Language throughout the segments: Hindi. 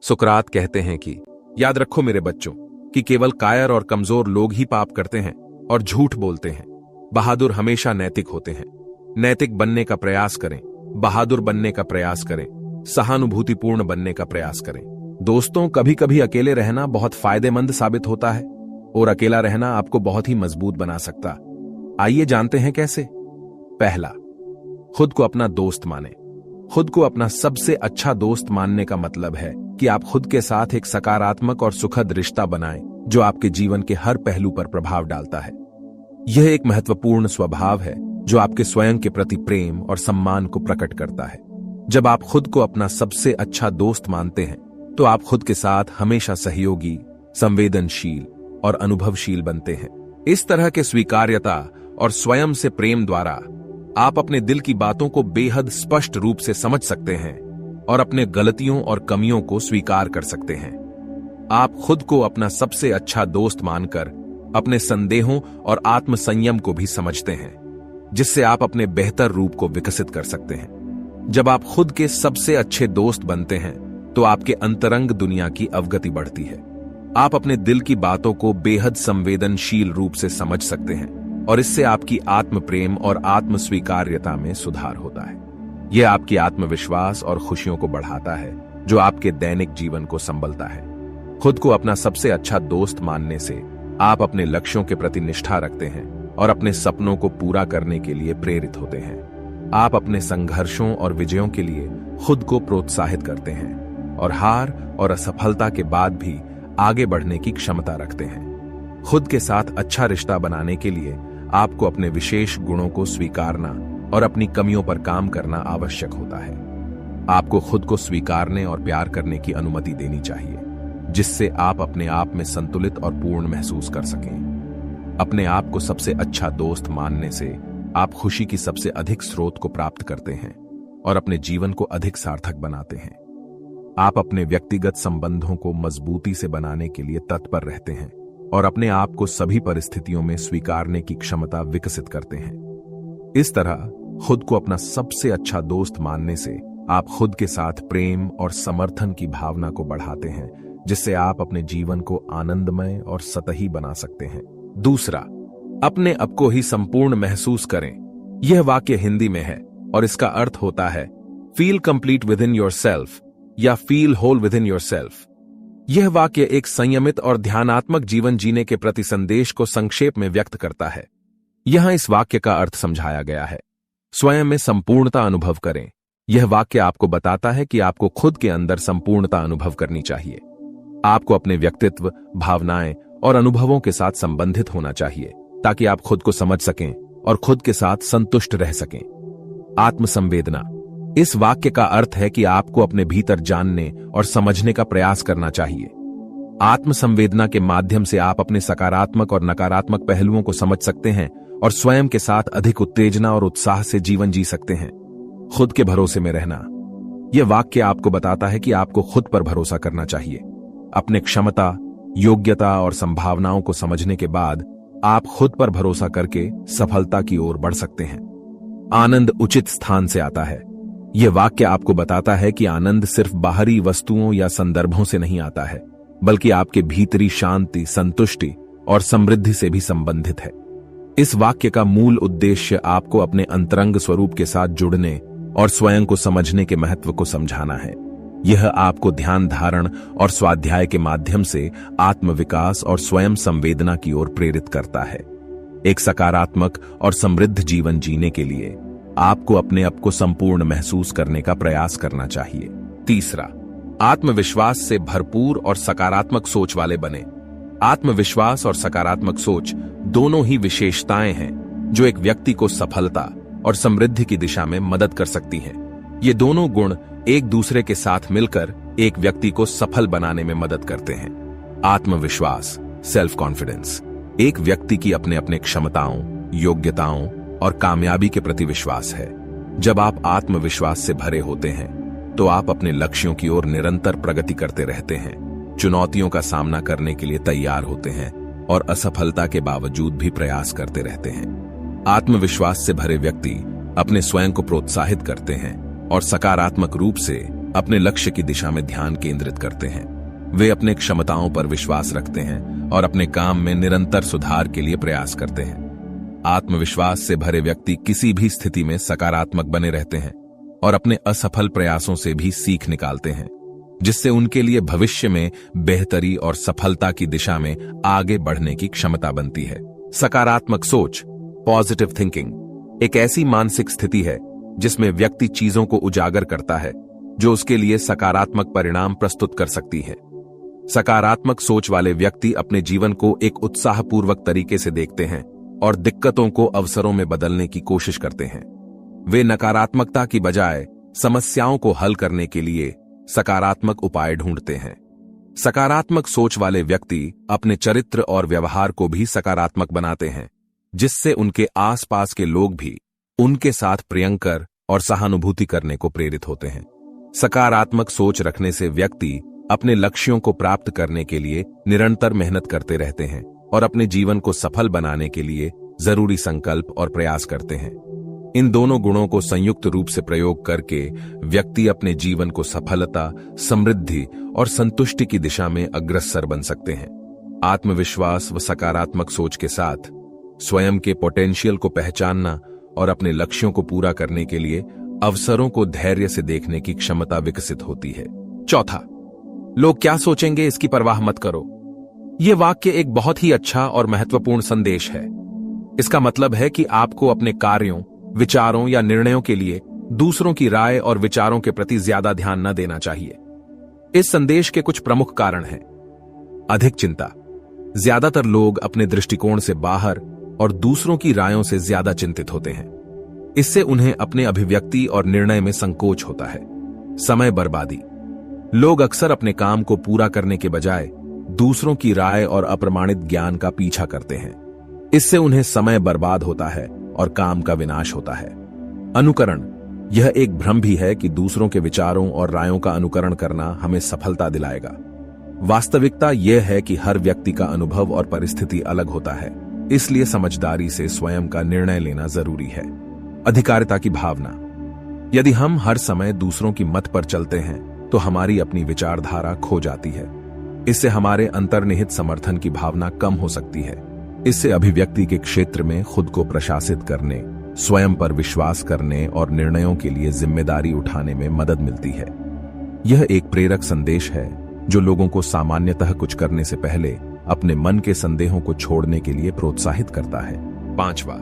सुकरात कहते हैं कि याद रखो मेरे बच्चों कि केवल कायर और कमजोर लोग ही पाप करते हैं और झूठ बोलते हैं। बहादुर हमेशा नैतिक होते हैं। नैतिक बनने का प्रयास करें, बहादुर बनने का प्रयास करें, सहानुभूतिपूर्ण बनने का प्रयास करें। दोस्तों, कभी कभी अकेले रहना बहुत फायदेमंद साबित होता है और अकेला रहना आपको बहुत ही मजबूत बना सकता। आइए जानते हैं कैसे। पहला, खुद को अपना दोस्त माने। खुद को अपना सबसे अच्छा दोस्त मानने का मतलब है कि आप खुद के साथ एक सकारात्मक और सुखद रिश्ता बनाएं जो आपके जीवन के हर पहलू पर प्रभाव डालता है। यह एक महत्वपूर्ण स्वभाव है जो आपके स्वयं के प्रति प्रेम और सम्मान को प्रकट करता है। जब आप खुद को अपना सबसे अच्छा दोस्त मानते हैं तो आप खुद के साथ हमेशा सहयोगी, संवेदनशील और अनुभवशील बनते हैं। इस तरह के स्वीकार्यता और स्वयं से प्रेम द्वारा आप अपने दिल की बातों को बेहद स्पष्ट रूप से समझ सकते हैं और अपने गलतियों और कमियों को स्वीकार कर सकते हैं। आप खुद को अपना सबसे अच्छा दोस्त मानकर अपने संदेहों और आत्मसंयम को भी समझते हैं, जिससे आप अपने बेहतर रूप को विकसित कर सकते हैं। जब आप खुद के सबसे अच्छे दोस्त बनते हैं तो आपके अंतरंग दुनिया की अवगति बढ़ती है। आप अपने दिल की बातों को बेहद संवेदनशील रूप से समझ सकते हैं और इससे आपकी आत्म प्रेम और आत्म स्वीकार्यता में सुधार होता है। यह आपकी आत्मविश्वास और खुशियों को बढ़ाता है जो आपके दैनिक जीवन को संबलता है। खुद को अपना सबसे अच्छा दोस्त मानने से आप अपने लक्ष्यों के प्रति निष्ठा रखते हैं और अपने सपनों को पूरा करने के लिए प्रेरित होते हैं। आप अपने संघर्षों और विजयों के लिए खुद को प्रोत्साहित करते हैं और हार और असफलता के बाद भी आगे बढ़ने की क्षमता रखते हैं। खुद के साथ अच्छा रिश्ता बनाने के लिए आपको अपने विशेष गुणों को स्वीकारना और अपनी कमियों पर काम करना आवश्यक होता है। आपको खुद को स्वीकारने और प्यार करने की अनुमति देनी चाहिए, जिससे आप अपने आप में संतुलित और पूर्ण महसूस कर सकें। अपने आप को सबसे अच्छा दोस्त मानने से आप खुशी की सबसे अधिक स्रोत को प्राप्त करते हैं और अपने जीवन को अधिक सार्थक बनाते हैं। आप अपने व्यक्तिगत संबंधों को मजबूती से बनाने के लिए तत्पर रहते हैं और अपने आप को सभी परिस्थितियों में स्वीकारने की क्षमता विकसित करते हैं। इस तरह खुद को अपना सबसे अच्छा दोस्त मानने से आप खुद के साथ प्रेम और समर्थन की भावना को बढ़ाते हैं, जिससे आप अपने जीवन को आनंदमय और सतही बना सकते हैं। दूसरा, अपने आप को ही संपूर्ण महसूस करें। यह वाक्य हिंदी में है और इसका अर्थ होता है feel complete within yourself या feel whole within yourself. यह वाक्य एक संयमित और ध्यानात्मक जीवन जीने के प्रति संदेश को संक्षेप में व्यक्त करता है। यहां इस वाक्य का अर्थ समझाया गया है, स्वयं में संपूर्णता अनुभव करें। यह वाक्य आपको बताता है कि आपको खुद के अंदर संपूर्णता अनुभव करनी चाहिए। आपको अपने व्यक्तित्व, भावनाएं और अनुभवों के साथ संबंधित होना चाहिए ताकि आप खुद को समझ सकें और खुद के साथ संतुष्ट रह सकें। आत्मसंवेदना। इस वाक्य का अर्थ है कि आपको अपने भीतर जानने और समझने का प्रयास करना चाहिए। आत्मसंवेदना के माध्यम से आप अपने सकारात्मक और नकारात्मक पहलुओं को समझ सकते हैं और स्वयं के साथ अधिक उत्तेजना और उत्साह से जीवन जी सकते हैं। खुद के भरोसे में रहना। यह वाक्य आपको बताता है कि आपको खुद पर भरोसा करना चाहिए। अपने क्षमता, योग्यता और संभावनाओं को समझने के बाद आप खुद पर भरोसा करके सफलता की ओर बढ़ सकते हैं। आनंद उचित स्थान से आता है। यह वाक्य आपको बताता है कि आनंद सिर्फ बाहरी वस्तुओं या संदर्भों से नहीं आता है, बल्कि आपके भीतरी शांति, संतुष्टि और समृद्धि से भी संबंधित है। इस वाक्य का मूल उद्देश्य आपको अपने अंतरंग स्वरूप के साथ जुड़ने और स्वयं को समझने के महत्व को समझाना है। यह आपको ध्यान धारण और स्वाध्याय के माध्यम से आत्मविकास और स्वयं संवेदना की ओर प्रेरित करता है। एक सकारात्मक और समृद्ध जीवन जीने के लिए आपको अपने आप को संपूर्ण महसूस करने का प्रयास करना चाहिए। तीसरा, आत्मविश्वास से भरपूर और सकारात्मक सोच वाले बने। आत्मविश्वास और सकारात्मक सोच दोनों ही विशेषताएं हैं जो एक व्यक्ति को सफलता और समृद्धि की दिशा में मदद कर सकती हैं। ये दोनों गुण एक दूसरे के साथ मिलकर एक व्यक्ति को सफल बनाने में मदद करते हैं। आत्मविश्वास, सेल्फ कॉन्फिडेंस, एक व्यक्ति की अपने अपने क्षमताओं, योग्यताओं और कामयाबी के प्रति विश्वास है। जब आप आत्मविश्वास से भरे होते हैं तो आप अपने लक्ष्यों की ओर निरंतर प्रगति करते रहते हैं, चुनौतियों का सामना करने के लिए तैयार होते हैं और असफलता के बावजूद भी प्रयास करते रहते हैं। आत्मविश्वास से भरे व्यक्ति अपने स्वयं को प्रोत्साहित करते हैं और सकारात्मक रूप से अपने लक्ष्य की दिशा में ध्यान केंद्रित करते हैं। वे अपने क्षमताओं पर विश्वास रखते हैं और अपने काम में निरंतर सुधार के लिए प्रयास करते हैं। आत्मविश्वास से भरे व्यक्ति किसी भी स्थिति में सकारात्मक बने रहते हैं और अपने असफल प्रयासों से भी सीख निकालते हैं, जिससे उनके लिए भविष्य में बेहतरी और सफलता की दिशा में आगे बढ़ने की क्षमता बनती है। सकारात्मक सोच, पॉजिटिव थिंकिंग, एक ऐसी मानसिक स्थिति है जिसमें व्यक्ति चीजों को उजागर करता है जो उसके लिए सकारात्मक परिणाम प्रस्तुत कर सकती है। सकारात्मक सोच वाले व्यक्ति अपने जीवन को एक उत्साहपूर्वक तरीके से देखते हैं और दिक्कतों को अवसरों में बदलने की कोशिश करते हैं। वे नकारात्मकता की बजाय समस्याओं को हल करने के लिए सकारात्मक उपाय ढूंढते हैं। सकारात्मक सोच वाले व्यक्ति अपने चरित्र और व्यवहार को भी सकारात्मक बनाते हैं, जिससे उनके आसपास के लोग भी उनके साथ प्रियंकर और सहानुभूति करने को प्रेरित होते हैं। सकारात्मक सोच रखने से व्यक्ति अपने लक्ष्यों को प्राप्त करने के लिए निरंतर मेहनत करते रहते हैं और अपने जीवन को सफल बनाने के लिए जरूरी संकल्प और प्रयास करते हैं। इन दोनों गुणों को संयुक्त रूप से प्रयोग करके व्यक्ति अपने जीवन को सफलता, समृद्धि और संतुष्टि की दिशा में अग्रसर बन सकते हैं। आत्मविश्वास व सकारात्मक सोच के साथ स्वयं के पोटेंशियल को पहचानना और अपने लक्ष्यों को पूरा करने के लिए अवसरों को धैर्य से देखने की क्षमता विकसित होती है। चौथा, लोग क्या सोचेंगे इसकी परवाह मत करो। यह वाक्य एक बहुत ही अच्छा और महत्वपूर्ण संदेश है। इसका मतलब है कि आपको अपने कार्यों, विचारों या निर्णयों के लिए दूसरों की राय और विचारों के प्रति ज्यादा ध्यान न देना चाहिए। इस संदेश के कुछ प्रमुख कारण हैं। अधिक चिंता। ज्यादातर लोग अपने दृष्टिकोण से बाहर और दूसरों की रायों से ज्यादा चिंतित होते हैं। इससे उन्हें अपने अभिव्यक्ति और निर्णय में संकोच होता है। समय बर्बादी। लोग अक्सर अपने काम को पूरा करने के बजाय दूसरों की राय और अप्रमाणित ज्ञान का पीछा करते हैं। इससे उन्हें समय बर्बाद होता है और काम का विनाश होता है। अनुकरण। यह एक भ्रम भी है कि दूसरों के विचारों और रायों का अनुकरण करना हमें सफलता दिलाएगा। वास्तविकता यह है कि हर व्यक्ति का अनुभव और परिस्थिति अलग होता है, इसलिए समझदारी से स्वयं का निर्णय लेना जरूरी है। अधिकारिता की भावना। यदि हम हर समय दूसरों की मत पर चलते हैं तो हमारी अपनी विचारधारा खो जाती है। इससे हमारे अंतर्निहित समर्थन की भावना कम हो सकती है। इससे अभिव्यक्ति के क्षेत्र में खुद को प्रशासित करने, स्वयं पर विश्वास करने और निर्णयों के लिए जिम्मेदारी उठाने में मदद मिलती है। यह एक प्रेरक संदेश है जो लोगों को सामान्यतः कुछ करने से पहले अपने मन के संदेहों को छोड़ने के लिए प्रोत्साहित करता है। पांचवा,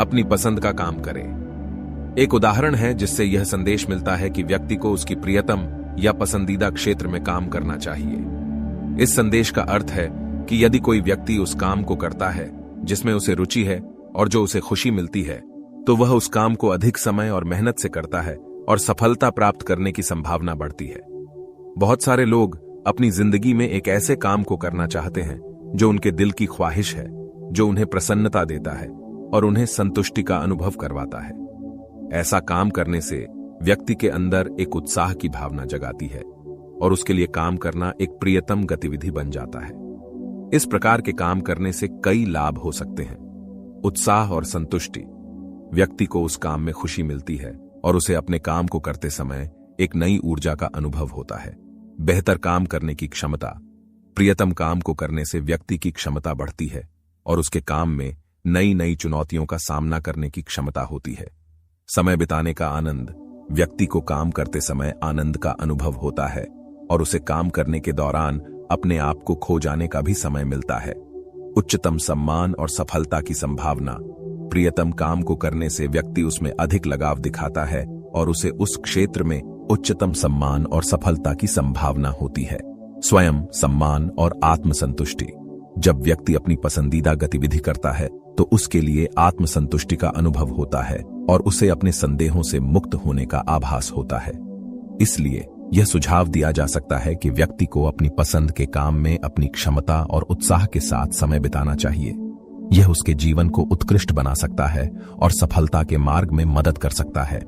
अपनी पसंद का काम करें। एक उदाहरण है जिससे यह संदेश मिलता है कि व्यक्ति को उसकी प्रियतम या पसंदीदा क्षेत्र में काम करना चाहिए। इस संदेश का अर्थ है कि यदि कोई व्यक्ति उस काम को करता है जिसमें उसे रुचि है और जो उसे खुशी मिलती है, तो वह उस काम को अधिक समय और मेहनत से करता है और सफलता प्राप्त करने की संभावना बढ़ती है। बहुत सारे लोग अपनी जिंदगी में एक ऐसे काम को करना चाहते हैं जो उनके दिल की ख्वाहिश है, जो उन्हें प्रसन्नता देता है और उन्हें संतुष्टि का अनुभव करवाता है। ऐसा काम करने से व्यक्ति के अंदर एक उत्साह की भावना जगाती है और उसके लिए काम करना एक प्रियतम गतिविधि बन जाता है। इस प्रकार के काम करने से कई लाभ हो सकते हैं। उत्साह और संतुष्टि। व्यक्ति को उस काम में खुशी मिलती है और उसे अपने काम को करते समय एक नई ऊर्जा का अनुभव होता है। बेहतर काम करने की क्षमता। प्रियतम काम को करने से व्यक्ति की क्षमता बढ़ती है और उसके काम में नई नई चुनौतियों का सामना करने की क्षमता होती है। समय बिताने का आनंद। व्यक्ति को काम करते समय आनंद का अनुभव होता है और उसे काम करने के दौरान अपने आप को खो जाने का भी समय मिलता है। उच्चतम सम्मान और सफलता की संभावना। प्रियतम काम को करने से व्यक्ति उसमें अधिक लगाव दिखाता है और उसे उस क्षेत्र में उच्चतम सम्मान और सफलता की संभावना होती है। स्वयं सम्मान और आत्मसंतुष्टि। जब व्यक्ति अपनी पसंदीदा गतिविधि करता है तो उसके लिए आत्मसंतुष्टि का अनुभव होता है और उसे अपने संदेहों से मुक्त होने का आभास होता है। इसलिए यह सुझाव दिया जा सकता है कि व्यक्ति को अपनी पसंद के काम में अपनी क्षमता और उत्साह के साथ समय बिताना चाहिए। यह उसके जीवन को उत्कृष्ट बना सकता है और सफलता के मार्ग में मदद कर सकता है।